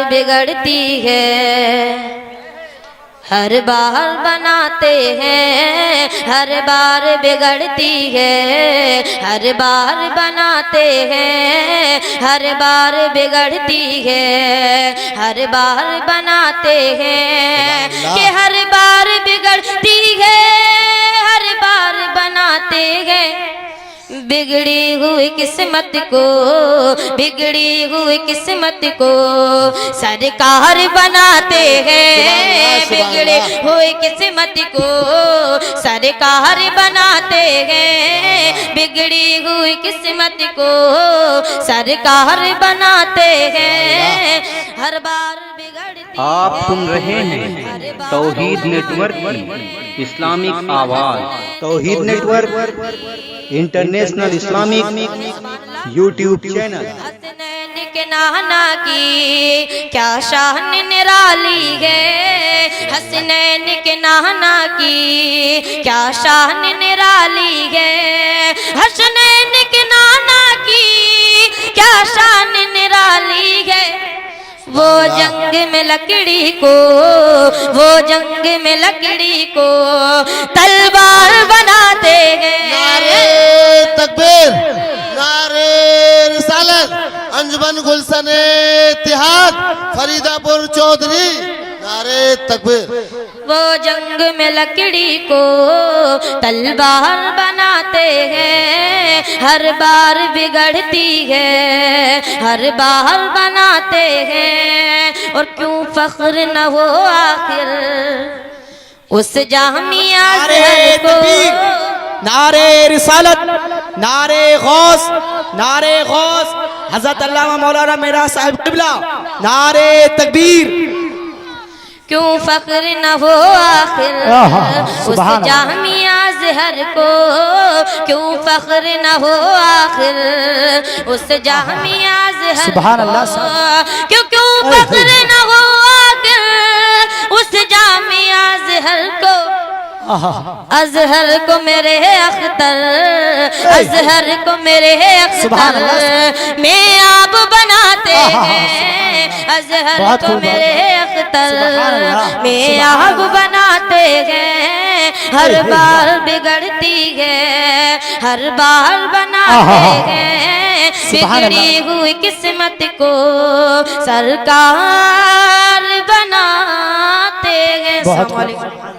بگڑتی ہے ہر بار بناتے ہیں، ہر بار بگڑتی ہے ہر بار بناتے ہیں، ہر بار بگڑتی ہے ہر بار بناتے ہیں کہ ہر بار بگڑتی ہے ہر بار بناتے ہیں، بگڑی ہوئی قسمت کو بگڑی ہوئی قسمت کو سرکار بناتے ہیں، بگڑی ہوئی قسمت کو سرکار بناتے ہیں، بگڑی ہوئی قسمت کو سرکار بناتے ہیں، ہر بار بگڑتی ہے۔ آپ سن رہے ہیں توحید نیٹ ورک کی اسلامک آواز۔ Tauheed network international Islamic YouTube channel. Hasnain کے نانا کی کیا شان نرالی ہے، حسنین کے نانا کی کیا شان نرالی ہے، حسنین کے نانا کی کیا شان نرالی ہے، وہ جنگ میں لکڑی کو وہ جنگ میں لکڑی کو تلوار بناتے ہیں۔ نعرے تکبیر، نعرے رسالت، انجمن گلشن اتحاد فریدہ پور چودھری، نعرے تکبیر۔ وہ جنگ میں لکڑی کو تلوار بناتے ہیں، ہر بار بگڑتی ہے ہر بار بناتے ہیں، اور کیوں فخر نہ ہو آخر اس جامعہ ازہر کو۔ نعرے رسالت، نعرے غوث، نعرے غوث حضرت علامہ مولانا میرا صاحب قبلہ، نعرے تکبیر۔ کیوں فخر نہ ہو آخر اس جامعہ ازہر کو، کیوں فخر نہ ہو آخر اس جامعہ ازہر کو، کیوں فخر نہ ہو آخر اس جامعہ ازہر کو، ازہر کو میرے اختر، ازہر کو میرے اختر میں آپ بناتے ہیں، ازہر کو میرے اختر میں آپ بناتے ہیں، ہر بار بگڑتی ہے ہر بار بناتے ہیں، بگڑی ہوئی قسمت کو سرکار بناتے ہیں۔ السلام علیکم۔